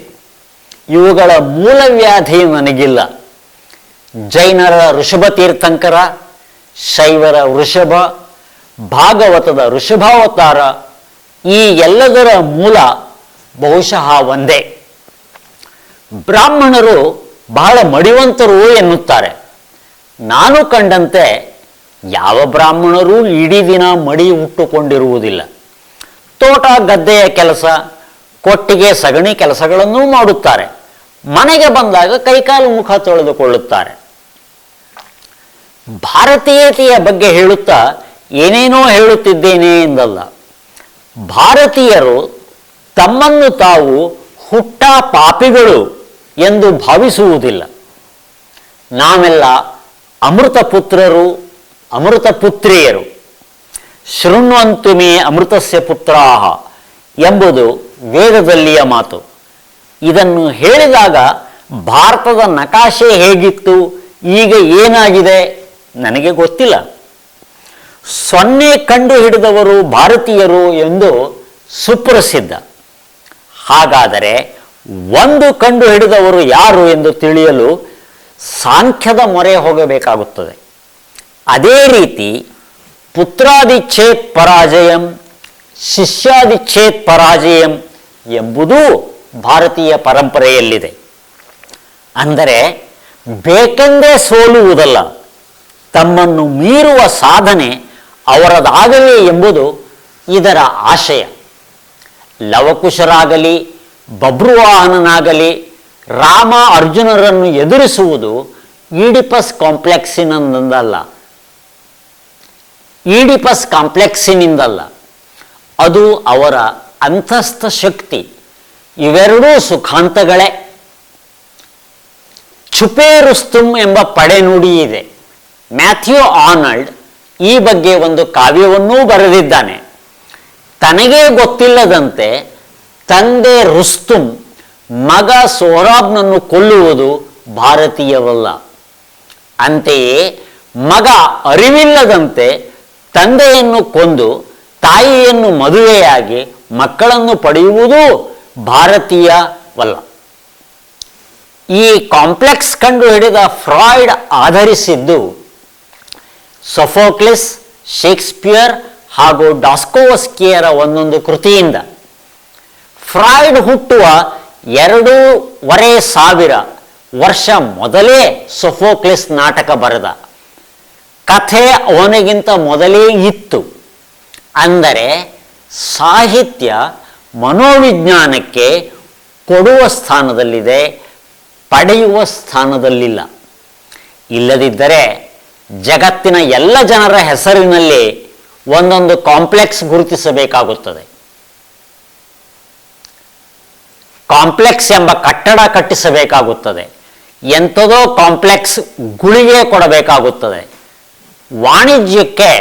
ಇವುಗಳ ಮೂಲವ್ಯಾಧಿ ನನಗಿಲ್ಲ. ಜೈನರ ಋಷಭ ತೀರ್ಥಂಕರ, ಶೈವರ ವೃಷಭ, ಭಾಗವತದ ಋಷಭಾವತಾರ ಈ ಎಲ್ಲದರ ಮೂಲ ಬಹುಶಃ ಒಂದೇ. ಬ್ರಾಹ್ಮಣರು ಬಹಳ ಮಡಿವಂತರು ಎನ್ನುತ್ತಾರೆ. ನಾನು ಕಂಡಂತೆ ಯಾವ ಬ್ರಾಹ್ಮಣರೂ ಇಡೀ ದಿನ ಮಡಿ ಉಟ್ಟುಕೊಂಡಿರುವುದಿಲ್ಲ. ತೋಟ ಗದ್ದೆಯ ಕೆಲಸ, ಕೊಟ್ಟಿಗೆ ಸಗಣಿ ಕೆಲಸಗಳನ್ನೂ ಮಾಡುತ್ತಾರೆ. ಮನೆಗೆ ಬಂದಾಗ ಕೈಕಾಲು ಮುಖ ತೊಳೆದುಕೊಳ್ಳುತ್ತಾರೆ. ಭಾರತೀಯತೆಯ ಬಗ್ಗೆ ಹೇಳುತ್ತಾ ಏನೇನೋ ಹೇಳುತ್ತಿದ್ದೇನೆ ಎಂದಲ್ಲ. ಭಾರತೀಯರು ತಮ್ಮನ್ನು ತಾವು ಹುಟ್ಟ ಪಾಪಿಗಳು ಎಂದು ಭಾವಿಸುವುದಿಲ್ಲ. ನಾವೆಲ್ಲ ಅಮೃತ ಪುತ್ರರು, ಅಮೃತ ಪುತ್ರಿಯರು. ಶೃಣ್ವಂತು ಮೇ ಅಮೃತಸ್ಯ ಪುತ್ರಾಹ ಎಂಬುದು ವೇದದಲ್ಲಿಯ ಮಾತು. ಇದನ್ನು ಹೇಳಿದಾಗ ಭಾರತದ ನಕಾಶೆ ಹೇಗಿತ್ತು, ಈಗ ಏನಾಗಿದೆ ನನಗೆ ಗೊತ್ತಿಲ್ಲ. 0 ಕಂಡು ಹಿಡಿದವರು ಭಾರತೀಯರು ಎಂದು ಸುಪ್ರಸಿದ್ಧ. ಹಾಗಾದರೆ 1 ಕಂಡು ಹಿಡಿದವರು ಯಾರು ಎಂದು ತಿಳಿಯಲು ಸಾಂಖ್ಯದ ಮೊರೆ ಹೋಗಬೇಕಾಗುತ್ತದೆ. ಅದೇ ರೀತಿ ಪುತ್ರಾದಿಚ್ಛೇತ್ ಪರಾಜಯಂ, ಶಿಷ್ಯಾದಿಚ್ಛೇತ್ ಪರಾಜಯಂ ಎಂಬುದೂ ಭಾರತೀಯ ಪರಂಪರೆಯಲ್ಲಿದೆ. ಅಂದರೆ ಬೇಕೆಂದೇ ಸೋಲುವುದಲ್ಲ, ತಮ್ಮನ್ನು ಮೀರುವ ಸಾಧನೆ ಅವರದಾಗಲಿ ಎಂಬುದು ಇದರ ಆಶಯ. ಲವಕುಶರಾಗಲಿ, ಬಭ್ರುವಾಹನನಾಗಲಿ ರಾಮ ಅರ್ಜುನರನ್ನು ಎದುರಿಸುವುದು ಈಡಿಪಸ್ ಕಾಂಪ್ಲೆಕ್ಸಿನಿಂದಲ್ಲ, ಅದು ಅವರ ಅಂತಸ್ಥ ಶಕ್ತಿ. ಇವೆರಡೂ ಸುಖಾಂತಗಳೇ. ಛುಪೇ ರುಸ್ತುಮ್ ಎಂಬ ಪಡೆನುಡಿ ಇದೆ. ಮ್ಯಾಥ್ಯೂ ಆರ್ನಾಲ್ಡ್ ಈ ಬಗ್ಗೆ ಒಂದು ಕಾವ್ಯವನ್ನೂ ಬರೆದಿದ್ದಾನೆ. ತನಗೇ ಗೊತ್ತಿಲ್ಲದಂತೆ ತಂದೆ ರುಸ್ತುಮ್ ಮಗ ಸೋಹರಾಬ್ನನ್ನು ಕೊಲ್ಲುವುದು ಭಾರತೀಯವಲ್ಲ. ಅಂತೆಯೇ ಮಗ ಅರಿವಿಲ್ಲದಂತೆ ತಂದೆಯನ್ನು ಕೊಂದು ತಾಯಿಯನ್ನು ಮದುವೆಯಾಗಿ ಮಕ್ಕಳನ್ನು ಪಡೆಯುವುದೂ ಭಾರತೀಯವಲ್ಲ. ಈ ಕಾಂಪ್ಲೆಕ್ಸ್ ಕಂಡು ಹಿಡಿದ ಫ್ರಾಯ್ಡ್ ಆಧರಿಸಿದ್ದು ಸೊಫೋಕ್ಲಿಸ್, ಶೇಕ್ಸ್ಪಿಯರ್ ಹಾಗೂ ಡಾಸ್ಕೋವಸ್ಕಿಯರ ಒಂದೊಂದು ಕೃತಿಯಿಂದ. ಫ್ರಾಯ್ಡ್ ಹುಟ್ಟುವ 2,500 ವರ್ಷ ಮೊದಲೇ ಸೊಫೋಕ್ಲಿಸ್ ನಾಟಕ ಬರೆದ. ಕಥೆ ಅವನಿಗಿಂತ ಮೊದಲೇ ಇತ್ತು. ಅಂದರೆ ಸಾಹಿತ್ಯ ಮನೋವಿಜ್ಞಾನಕ್ಕೆ ಕೊಡುವ ಸ್ಥಾನದಲ್ಲಿದೆ, ಪಡೆಯುವ ಸ್ಥಾನದಲ್ಲಿಲ್ಲ. ಇಲ್ಲದಿದ್ದರೆ ಜಗತ್ತಿನ ಎಲ್ಲ ಜನರ ಹೆಸರಿನಲ್ಲಿ ಒಂದೊಂದು ಕಾಂಪ್ಲೆಕ್ಸ್ ಗುರುತಿಸಬೇಕಾಗುತ್ತದೆ. ಕಾಂಪ್ಲೆಕ್ಸ್ ಎಂಬ ಕಟ್ಟಡ ಕಟ್ಟಿಸಬೇಕಾಗುತ್ತದೆ. ಎಂಥದೋ ಕಾಂಪ್ಲೆಕ್ಸ್ ಗುಳಿಗೆ ಕೊಡಬೇಕಾಗುತ್ತದೆ. ವಾಣಿಜ್ಯಕ್ಕೆ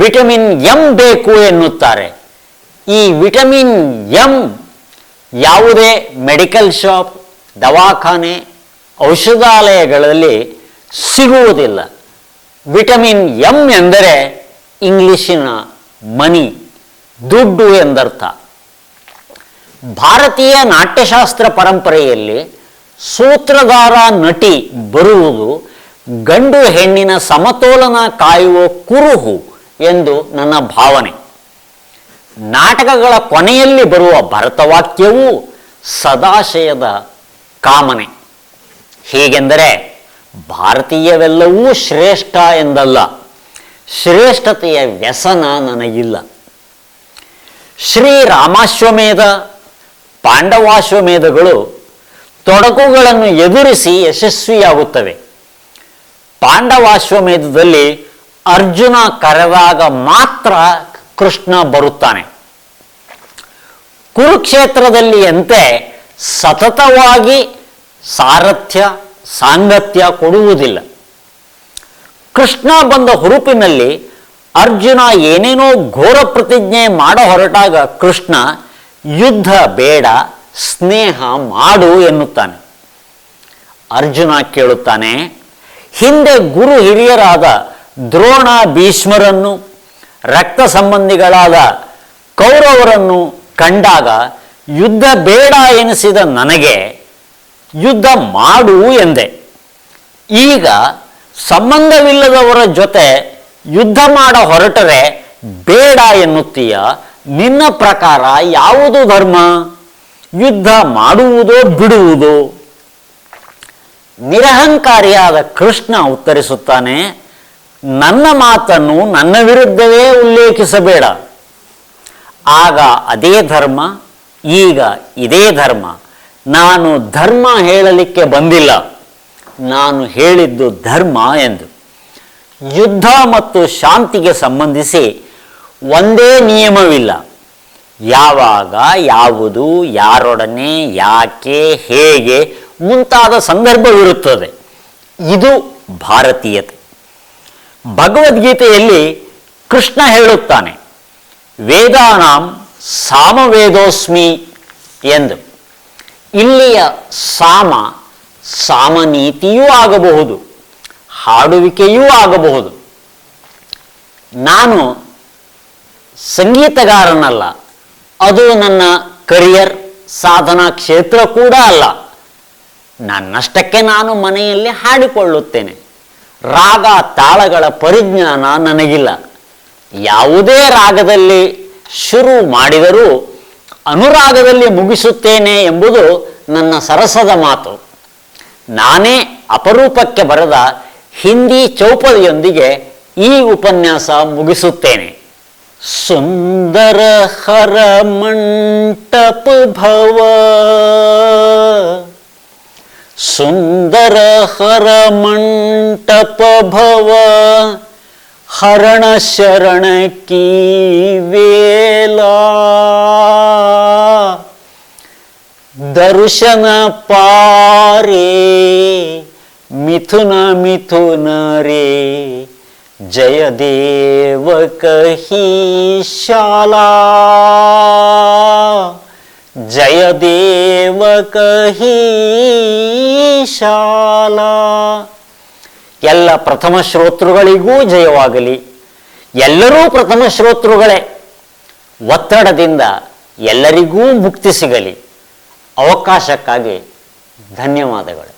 ವಿಟಮಿನ್ ಎಂ ಬೇಕು ಎನ್ನುತ್ತಾರೆ. ಈ ವಿಟಮಿನ್ ಎಂ ಯಾವುದೇ ಮೆಡಿಕಲ್ ಶಾಪ್, ದವಾಖಾನೆ, ಔಷಧಾಲಯಗಳಲ್ಲಿ ಸಿಗುವುದಿಲ್ಲ. ವಿಟಮಿನ್ ಎಂ ಎಂದರೆ ಇಂಗ್ಲಿಶಿನ ಮನಿ, ದುಡ್ಡು ಎಂದರ್ಥ. ಭಾರತೀಯ ನಾಟ್ಯಶಾಸ್ತ್ರ ಪರಂಪರೆಯಲ್ಲಿ ಸೂತ್ರಧಾರ ನಟಿ ಬರುವುದು ಗಂಡು ಹೆಣ್ಣಿನ ಸಮತೋಲನ ಕಾಯುವ ಕುರುಹು ಎಂದು ನನ್ನ ಭಾವನೆ. ನಾಟಕಗಳ ಕೊನೆಯಲ್ಲಿ ಬರುವ ಭರತವಾಕ್ಯವೂ ಸದಾಶಯದ ಕಾಮನೆ. ಹೀಗೆಂದರೆ ಭಾರತೀಯವೆಲ್ಲವೂ ಶ್ರೇಷ್ಠ ಎಂದಲ್ಲ. ಶ್ರೇಷ್ಠತೆಯ ವ್ಯಸನ ನನಗಿಲ್ಲ. ಶ್ರೀರಾಮಾಶ್ವಮೇಧ ಪಾಂಡವಾಶ್ವಮೇಧಗಳು ತೊಡಕುಗಳನ್ನು ಎದುರಿಸಿ ಯಶಸ್ವಿಯಾಗುತ್ತವೆ. ಪಾಂಡವಾಶ್ವಮೇಧದಲ್ಲಿ ಅರ್ಜುನ ಕರೆದಾಗ ಮಾತ್ರ ಕೃಷ್ಣ ಬರುತ್ತಾನೆ. ಕುರುಕ್ಷೇತ್ರದಲ್ಲಿಯಂತೆ ಸತತವಾಗಿ ಸಾರಥ್ಯ ಸಾಂಗತ್ಯ ಕೊಡುವುದಿಲ್ಲ. ಕೃಷ್ಣ ಬಂದ ಹುರುಪಿನಲ್ಲಿ ಅರ್ಜುನ ಏನೇನೋ ಘೋರ ಪ್ರತಿಜ್ಞೆ ಮಾಡ ಹೊರಟಾಗ ಕೃಷ್ಣ ಯುದ್ಧ ಬೇಡ, ಸ್ನೇಹ ಮಾಡು ಎನ್ನುತ್ತಾನೆ. ಅರ್ಜುನ ಕೇಳುತ್ತಾನೆ, ಹಿಂದೆ ಗುರು ಹಿರಿಯರಾದ ದ್ರೋಣ ಭೀಷ್ಮರನ್ನು, ರಕ್ತ ಸಂಬಂಧಿಗಳಾದ ಕೌರವರನ್ನು ಕಂಡಾಗ ಯುದ್ಧ ಬೇಡ ಎನಿಸಿದ ನನಗೆ ಯುದ್ಧ ಮಾಡು ಎಂದೆ. ಈಗ ಸಂಬಂಧವಿಲ್ಲದವರ ಜೊತೆ ಯುದ್ಧ ಮಾಡ ಹೊರಟರೆ ಬೇಡ ಎನ್ನುತ್ತೀಯ. ನಿನ್ನ ಪ್ರಕಾರ ಯಾವುದು ಧರ್ಮ? ಯುದ್ಧ ಮಾಡುವುದೋ ಬಿಡುವುದೋ? ನಿರಹಂಕಾರಿಯಾದ ಕೃಷ್ಣ ಉತ್ತರಿಸುತ್ತಾನೆ, ನನ್ನ ಮಾತನ್ನು ನನ್ನ ವಿರುದ್ಧವೇ ಉಲ್ಲೇಖಿಸಬೇಡ. ಆಗ ಅದೇ ಧರ್ಮ, ಈಗ ಇದೇ ಧರ್ಮ. ನಾನು ಧರ್ಮ ಹೇಳಲಿಕ್ಕೆ ಬಂದಿಲ್ಲ, ನಾನು ಹೇಳಿದ್ದು ಧರ್ಮ ಎಂದು. ಯುದ್ಧ ಮತ್ತು ಶಾಂತಿಗೆ ಸಂಬಂಧಿಸಿ ಒಂದೇ ನಿಯಮವಿಲ್ಲ. ಯಾವಾಗ, ಯಾವುದು, ಯಾರೊಡನೆ, ಯಾಕೆ, ಹೇಗೆ ಮುಂತಾದ ಸಂದರ್ಭವಿರುತ್ತದೆ. ಇದು ಭಾರತೀಯತೆ. ಭಗವದ್ಗೀತೆಯಲ್ಲಿ ಕೃಷ್ಣ ಹೇಳುತ್ತಾನೆ, ವೇದಾನಾಂ ಸಾಮವೇದೋಸ್ಮಿ ಎಂದು. ಇಲ್ಲಿಯ ಸಾಮ ಸಾಮನೀತಿಯೂ ಆಗಬಹುದು, ಹಾಡುವಿಕೆಯೂ ಆಗಬಹುದು. ನಾನು ಸಂಗೀತಗಾರನಲ್ಲ, ಅದು ನನ್ನ ಕರಿಯರ್ ಸಾಧನಾ ಕ್ಷೇತ್ರ ಕೂಡ ಅಲ್ಲ. ನನ್ನಷ್ಟಕ್ಕೆ ನಾನು ಮನೆಯಲ್ಲಿ ಹಾಡಿಕೊಳ್ಳುತ್ತೇನೆ. ರಾಗ ತಾಳಗಳ ಪರಿಜ್ಞಾನ ನನಗಿಲ್ಲ. ಯಾವುದೇ ರಾಗದಲ್ಲಿ ಶುರು ಮಾಡಿದರೂ ಅನುರಾಗದಲ್ಲಿ ಮುಗಿಸುತ್ತೇನೆ ಎಂಬುದು ನನ್ನ ಸರಸದ ಮಾತು. ನಾನೇ ಅಪರೂಪಕ್ಕೆ ಬರೆದ ಹಿಂದಿ ಚೌಪದಿಯೊಂದಿಗೆ ಈ ಉಪನ್ಯಾಸ ಮುಗಿಸುತ್ತೇನೆ. ಸುಂದರ ಹರ ಮಂಟಪ ಭವ, ಸುಂದರ ಹರ ಮಂಟಪ ಭವ, ಹರಣ ಶರಣ ಕಿ ವೇಲಾ, ದರ್ಶನ ಪಾರೇ ಮಿಥುನ ಮಿಥುನ ರೇ, ಜಯ ದೇವ ಕಹಿ ಶಾಲಾ, ಜಯ ದೇವ ಕಹಿ ಶಾಲಾ. ಎಲ್ಲ ಪ್ರಥಮ ಶ್ರೋತೃಗಳಿಗೂ ಜಯವಾಗಲಿ. ಎಲ್ಲರೂ ಪ್ರಥಮ ಶ್ರೋತೃಗಳೇ. ಒತ್ತಡದಿಂದ ಎಲ್ಲರಿಗೂ ಮುಕ್ತಿ ಸಿಗಲಿ. ಅವಕಾಶಕ್ಕಾಗಿ ಧನ್ಯವಾದಗಳು.